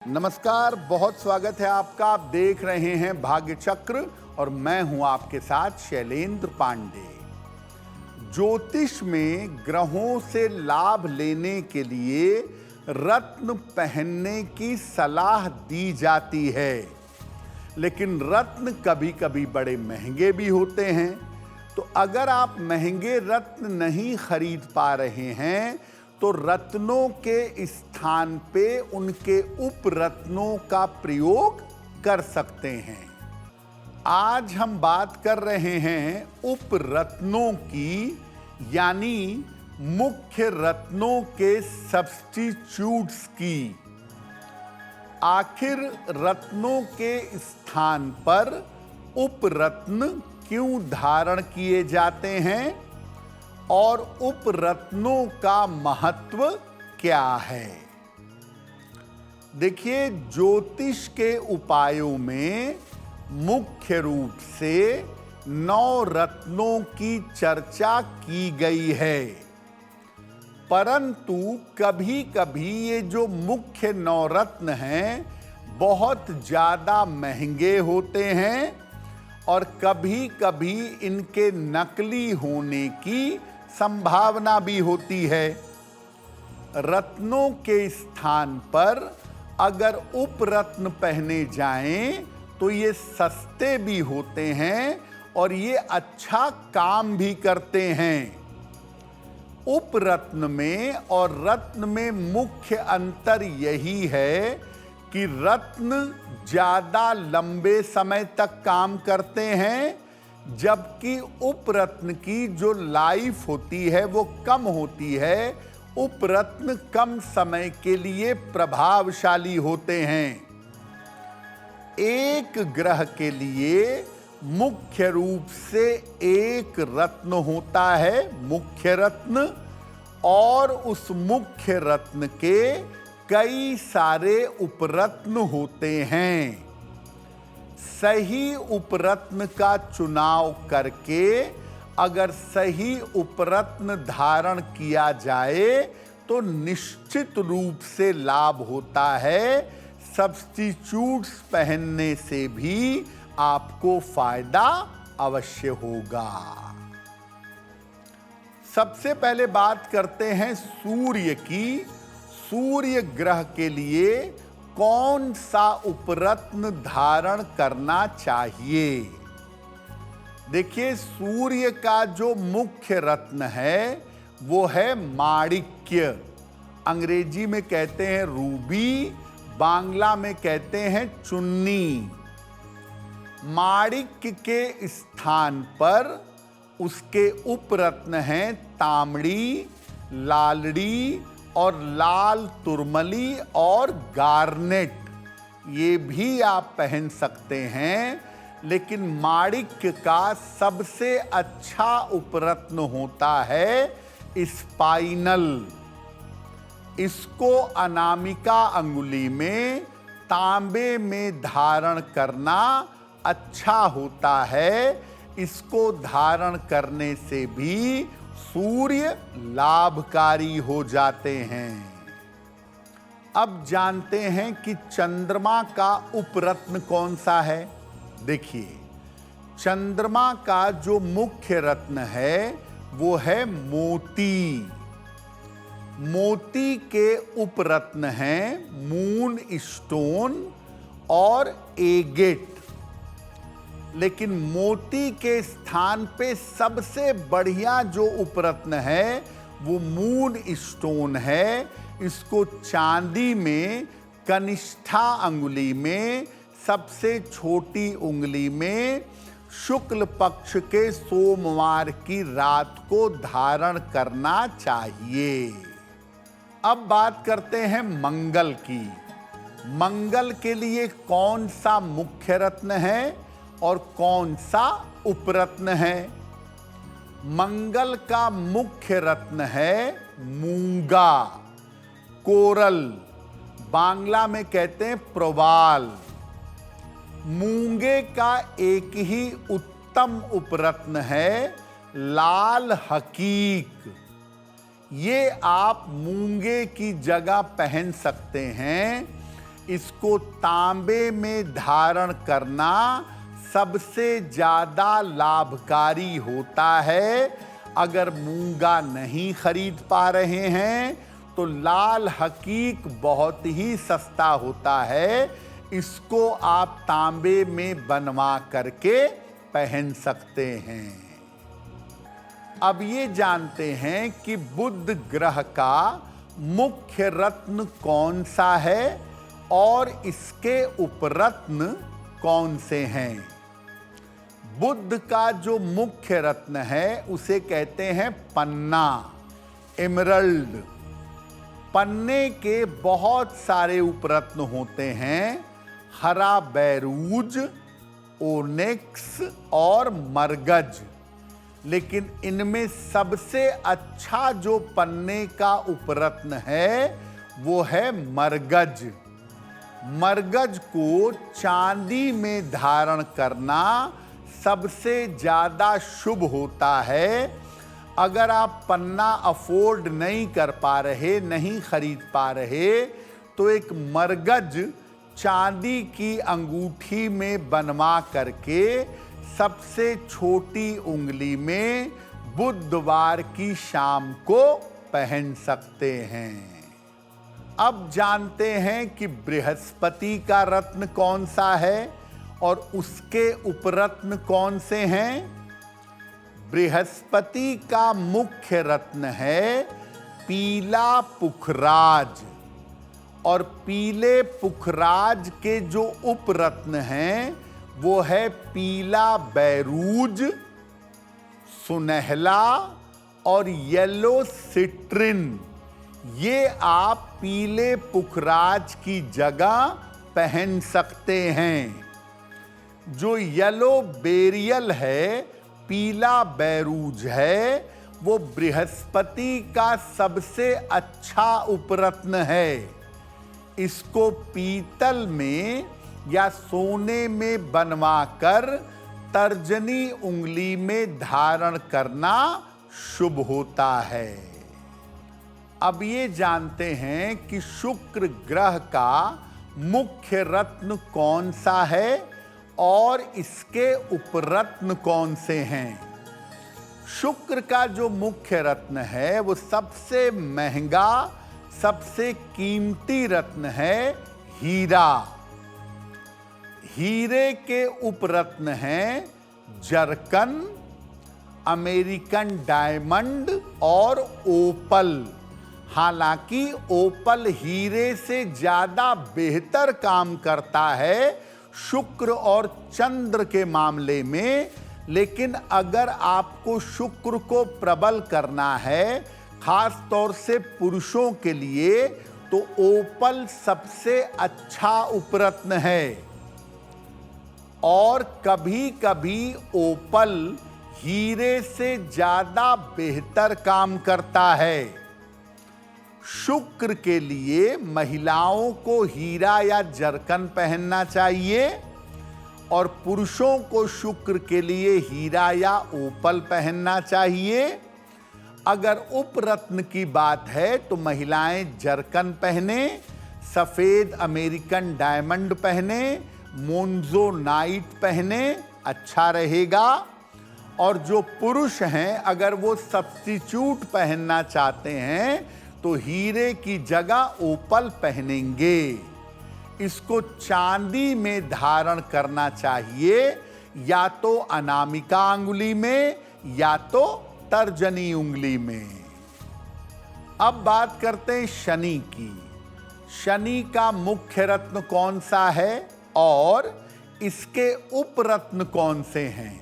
नमस्कार, बहुत स्वागत है आपका। आप देख रहे हैं भाग्य चक्र और मैं हूं आपके साथ शैलेंद्र पांडे। ज्योतिष में ग्रहों से लाभ लेने के लिए रत्न पहनने की सलाह दी जाती है, लेकिन रत्न कभी कभी बड़े महंगे भी होते हैं। तो अगर आप महंगे रत्न नहीं खरीद पा रहे हैं तो रत्नों के स्थान पे उनके उपरत्नों का प्रयोग कर सकते हैं। आज हम बात कर रहे हैं उपरत्नों की, यानी मुख्य रत्नों के सब्स्टिट्यूट्स की। आखिर रत्नों के स्थान पर उपरत्न क्यों धारण किए जाते हैं और उपरत्नों का महत्व क्या है? देखिए, ज्योतिष के उपायों में मुख्य रूप से 9 रत्नों की चर्चा की गई है, परंतु कभी-कभी ये जो मुख्य 9 रत्न हैं बहुत ज़्यादा महंगे होते हैं और कभी-कभी इनके नकली होने की संभावना भी होती है। रत्नों के स्थान पर अगर उपरत्न पहने जाएं तो ये सस्ते भी होते हैं और ये अच्छा काम भी करते हैं। उपरत्न में और रत्न में मुख्य अंतर यही है कि रत्न ज़्यादा लंबे समय तक काम करते हैं, जबकि उपरत्न की जो लाइफ होती है वो कम होती है। उपरत्न कम समय के लिए प्रभावशाली होते हैं। एक ग्रह के लिए मुख्य रूप से एक रत्न होता है, मुख्य रत्न, और उस मुख्य रत्न के कई सारे उपरत्न होते हैं। सही उपरत्न का चुनाव करके अगर सही उपरत्न धारण किया जाए तो निश्चित रूप से लाभ होता है। सब्स्टिट्यूट्स पहनने से भी आपको फायदा अवश्य होगा। सबसे पहले बात करते हैं सूर्य की। सूर्य ग्रह के लिए कौन सा उपरत्न धारण करना चाहिए? देखिए, सूर्य का जो मुख्य रत्न है वो है माणिक्य। अंग्रेजी में कहते हैं रूबी, बांग्ला में कहते हैं चुन्नी। माणिक्य के स्थान पर उसके उपरत्न हैं तांबड़ी, लालड़ी और लाल तुरमली और गार्नेट। ये भी आप पहन सकते हैं, लेकिन माणिक्य का सबसे अच्छा उपरत्न होता है स्पाइनल। इसको अनामिका अंगुली में तांबे में धारण करना अच्छा होता है। इसको धारण करने से भी सूर्य लाभकारी हो जाते हैं। अब जानते हैं कि चंद्रमा का उपरत्न कौन सा है। देखिए, चंद्रमा का जो मुख्य रत्न है वो है मोती। मोती के उपरत्न हैं मून स्टोन और एगेट, लेकिन मोती के स्थान पे सबसे बढ़िया जो उपरत्न है वो मून स्टोन है। इसको चांदी में कनिष्ठा अंगुली में, सबसे छोटी उंगली में, शुक्ल पक्ष के सोमवार की रात को धारण करना चाहिए। अब बात करते हैं मंगल की। मंगल के लिए कौन सा मुख्य रत्न है और कौन सा उपरत्न है? मंगल का मुख्य रत्न है मूंगा, कोरल, बांग्ला में कहते हैं प्रवाल। मूंगे का एक ही उत्तम उपरत्न है लाल हकीक। ये आप मूंगे की जगह पहन सकते हैं। इसको तांबे में धारण करना सबसे ज्यादा लाभकारी होता है। अगर मूंगा नहीं खरीद पा रहे हैं तो लाल हकीक बहुत ही सस्ता होता है, इसको आप तांबे में बनवा करके पहन सकते हैं। अब ये जानते हैं कि बुध ग्रह का मुख्य रत्न कौन सा है और इसके उपरत्न कौन से हैं। बुध का जो मुख्य रत्न है उसे कहते हैं पन्ना, एमरल्ड। पन्ने के बहुत सारे उपरत्न होते हैं, हरा बैरूज, ओनेक्स और मरगज। लेकिन इनमें सबसे अच्छा जो पन्ने का उपरत्न है वो है मरगज। मरगज को चांदी में धारण करना सबसे ज्यादा शुभ होता है। अगर आप पन्ना अफोर्ड नहीं कर पा रहे, नहीं खरीद पा रहे, तो एक मरगज चांदी की अंगूठी में बनवा करके सबसे छोटी उंगली में बुधवार की शाम को पहन सकते हैं। अब जानते हैं कि बृहस्पति का रत्न कौन सा है और उसके उपरत्न कौन से हैं। बृहस्पति का मुख्य रत्न है पीला पुखराज, और पीले पुखराज के जो उपरत्न हैं वो है पीला बैरूज, सुनहला और येलो सिट्रिन। ये आप पीले पुखराज की जगह पहन सकते हैं। जो येलो बेरियल है, पीला बैरूज है, वो बृहस्पति का सबसे अच्छा उपरत्न है। इसको पीतल में या सोने में बनवाकर तर्जनी उंगली में धारण करना शुभ होता है। अब ये जानते हैं कि शुक्र ग्रह का मुख्य रत्न कौन सा है और इसके उपरत्न कौन से हैं। शुक्र का जो मुख्य रत्न है वो सबसे महंगा, सबसे कीमती रत्न है हीरा। हीरे के उपरत्न हैं जरकन, अमेरिकन डायमंड और ओपल। हालांकि ओपल हीरे से ज्यादा बेहतर काम करता है शुक्र और चंद्र के मामले में, लेकिन अगर आपको शुक्र को प्रबल करना है, खास तौर से पुरुषों के लिए, तो ओपल सबसे अच्छा उपरत्न है। और कभी कभी ओपल हीरे से ज्यादा बेहतर काम करता है। शुक्र के लिए महिलाओं को हीरा या जरकन पहनना चाहिए और पुरुषों को शुक्र के लिए हीरा या ओपल पहनना चाहिए। अगर उपरत्न की बात है तो महिलाएं जरकन पहने, सफेद अमेरिकन डायमंड पहने, मोन्जोनाइट पहने, अच्छा रहेगा। और जो पुरुष हैं अगर वो सब्स्टिट्यूट पहनना चाहते हैं तो हीरे की जगह ओपल पहनेंगे। इसको चांदी में धारण करना चाहिए, या तो अनामिका अंगुली में या तो तर्जनी उंगली में। अब बात करते हैं शनि की। शनि का मुख्य रत्न कौन सा है और इसके उपरत्न कौन से हैं।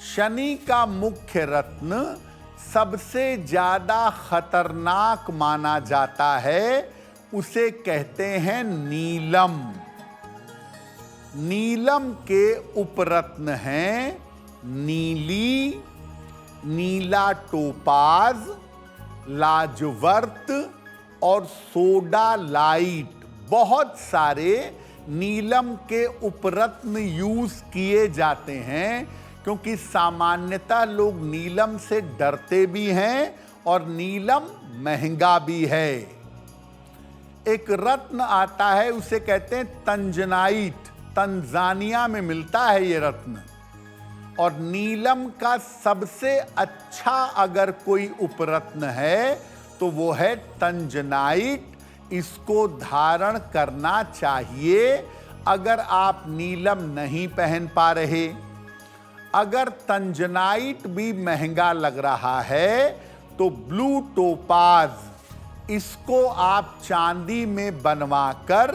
शनि का मुख्य रत्न सबसे ज्यादा खतरनाक माना जाता है, उसे कहते हैं नीलम। नीलम के उपरत्न हैं नीली, नीला टोपाज, लाजवर्त और सोडा लाइट। बहुत सारे नीलम के उपरत्न यूज किए जाते हैं, क्योंकि सामान्यतः लोग नीलम से डरते भी हैं और नीलम महंगा भी है। एक रत्न आता है, उसे कहते हैं तंजनाइट। तंजानिया में मिलता है ये रत्न। और नीलम का सबसे अच्छा अगर कोई उपरत्न है तो वो है तंजनाइट। इसको धारण करना चाहिए। अगर आप नीलम नहीं पहन पा रहे, अगर तंजनाइट भी महंगा लग रहा है, तो ब्लू टोपाज, इसको आप चांदी में बनवाकर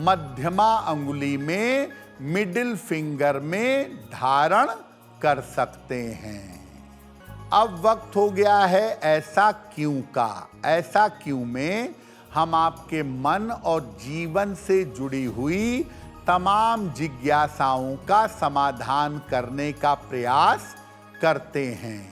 मध्यमा अंगुली में, मिडिल फिंगर में धारण कर सकते हैं। अब वक्त हो गया है ऐसा क्यों का। ऐसा क्यों में हम आपके मन और जीवन से जुड़ी हुई तमाम जिज्ञासाओं का समाधान करने का प्रयास करते हैं।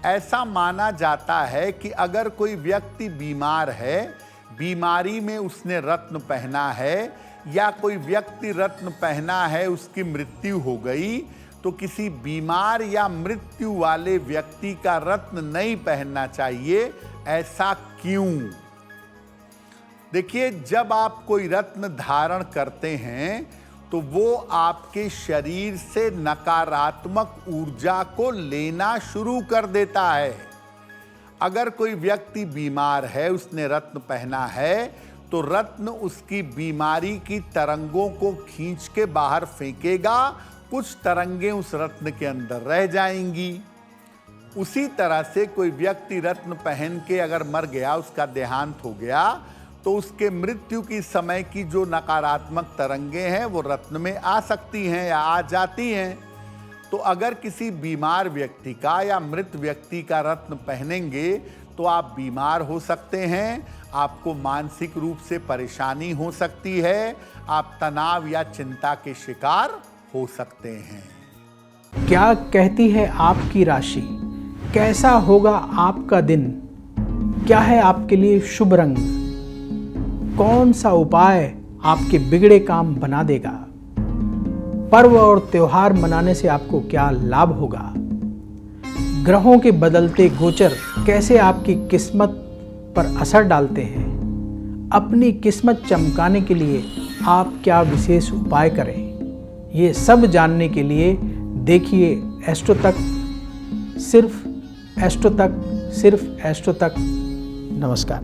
ऐसा माना जाता है कि अगर कोई व्यक्ति बीमार है, बीमारी में उसने रत्न पहना है, या कोई व्यक्ति रत्न पहना है, उसकी मृत्यु हो गई, तो किसी बीमार या मृत्यु वाले व्यक्ति का रत्न नहीं पहनना चाहिए। ऐसा क्यों? देखिए, जब आप कोई रत्न धारण करते हैं तो वो आपके शरीर से नकारात्मक ऊर्जा को लेना शुरू कर देता है। अगर कोई व्यक्ति बीमार है, उसने रत्न पहना है, तो रत्न उसकी बीमारी की तरंगों को खींच के बाहर फेंकेगा। कुछ तरंगें उस रत्न के अंदर रह जाएंगी। उसी तरह से कोई व्यक्ति रत्न पहन के अगर मर गया, उसका देहांत हो गया, तो उसके मृत्यु की समय की जो नकारात्मक तरंगें हैं वो रत्न में आ सकती हैं या आ जाती हैं। तो अगर किसी बीमार व्यक्ति का या मृत व्यक्ति का रत्न पहनेंगे तो आप बीमार हो सकते हैं, आपको मानसिक रूप से परेशानी हो सकती है, आप तनाव या चिंता के शिकार हो सकते हैं। क्या कहती है आपकी राशि? कैसा होगा आपका दिन? क्या है आपके लिए शुभ रंग? कौन सा उपाय आपके बिगड़े काम बना देगा? पर्व और त्योहार मनाने से आपको क्या लाभ होगा? ग्रहों के बदलते गोचर कैसे आपकी किस्मत पर असर डालते हैं? अपनी किस्मत चमकाने के लिए आप क्या विशेष उपाय करें? ये सब जानने के लिए देखिए एस्ट्रो तक, सिर्फ एस्ट्रो तक, सिर्फ एस्ट्रो तक। नमस्कार।